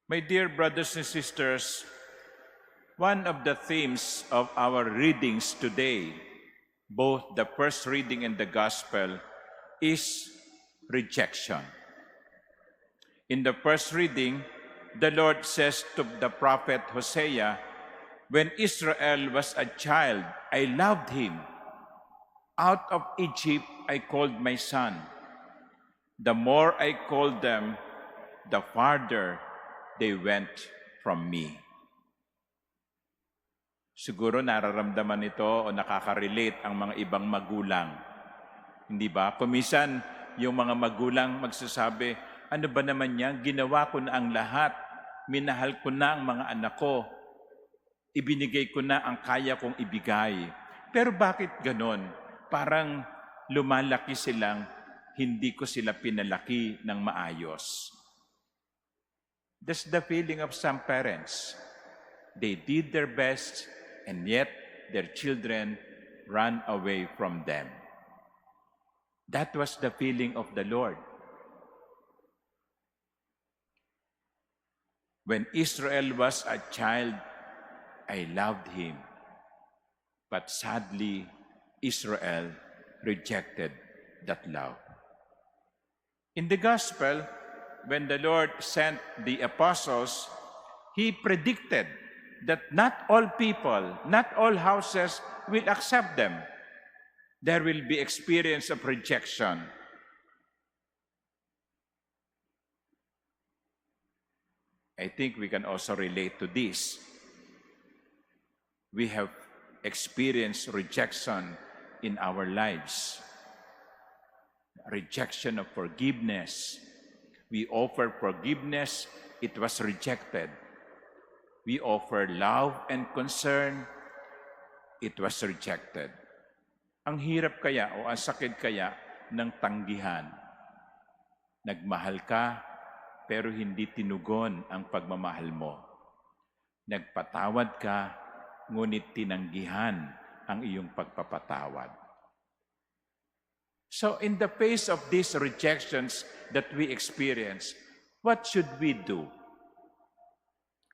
My dear brothers and sisters, one of the themes of our readings today, both the first reading and the gospel, is rejection. In the first reading, the Lord says to the prophet Hosea, "When Israel was a child, I loved him. Out of Egypt I called my son. The more I called them, the farther they went from me." Siguro nararamdaman nito o nakaka-relate ang mga ibang magulang. Hindi ba? Kumisan, yung mga magulang magsasabi, ano ba naman yan? Ginawa ko na ang lahat. Minahal ko na ang mga anak ko. Ibinigay ko na ang kaya kong ibigay. Pero bakit ganon? Parang lumalaki silang hindi ko sila pinalaki ng maayos. That's the feeling of some parents. They did their best, and yet their children ran away from them. That was the feeling of the Lord. When Israel was a child, I loved him. But sadly, Israel rejected that love. In the gospel, when the Lord sent the apostles, he predicted that not all people, not all houses will accept them. There will be experience of rejection. I think we can also relate to this. We have experienced rejection in our lives. Rejection of forgiveness. We offer forgiveness, it was rejected. We offer love and concern, it was rejected. Ang hirap kaya o ang sakit kaya ng tanggihan. Nagmahal ka, pero hindi tinugon ang pagmamahal mo. Nagpatawad ka, ngunit tinanggihan ang iyong pagpapatawad. So in the face of these rejections that we experience, what should we do?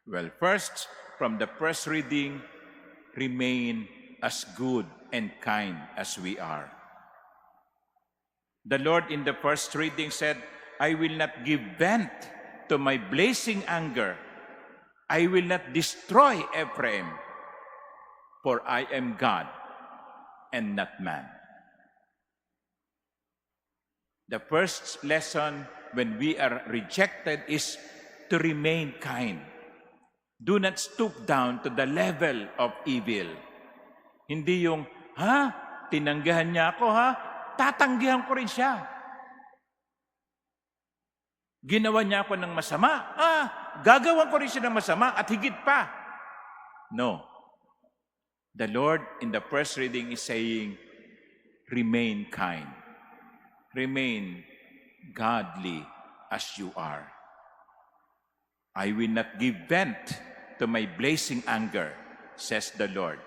Well, first, from the first reading, remain as good and kind as we are. The Lord in the first reading said, I will not give vent to my blazing anger. I will not destroy Ephraim, for I am God and not man. The first lesson when we are rejected is to remain kind. Do not stoop down to the level of evil. Hindi yung, tinanggihan niya ako, tatanggihan ko rin siya. Ginawa niya ako ng masama, gagawan ko rin siya ng masama at higit pa. No. The Lord in the first reading is saying, remain kind. Remain godly as you are. I will not give vent to my blazing anger, says the Lord.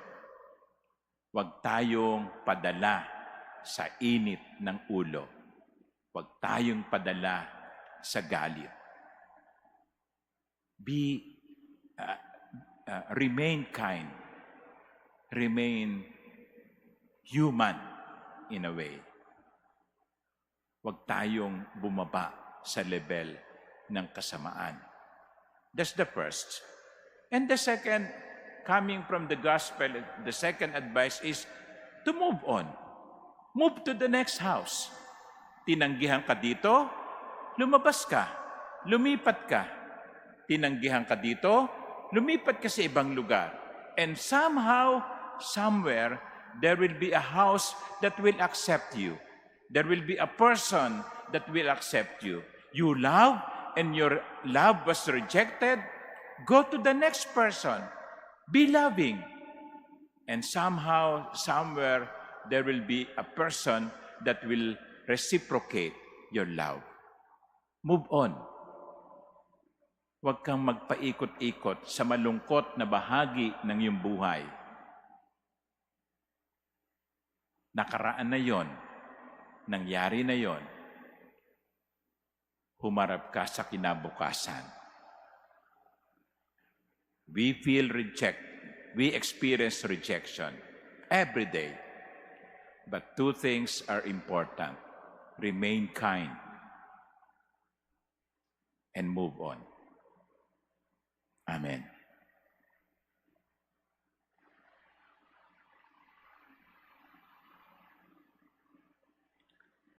Huwag tayong padala sa init ng ulo. Huwag tayong padala sa galit. Remain kind. Remain human in a way. Huwag tayong bumaba sa level ng kasamaan. That's the first. And the second, coming from the gospel, the second advice is to move on. Move to the next house. Tinanggihan ka dito, lumabas ka. Lumipat ka. Tinanggihan ka dito, lumipat ka sa ibang lugar. And somehow, somewhere, there will be a house that will accept you. There will be a person that will accept you. You love and your love was rejected. Go to the next person. Be loving. And somehow, somewhere, there will be a person that will reciprocate your love. Move on. Huwag kang magpaikot-ikot sa malungkot na bahagi ng iyong buhay. Nakaraan na yon. Nangyari na yon. Humarap ka sa kinabukasan. We we experience rejection every day. But two things are important. Remain kind and move on. Amen.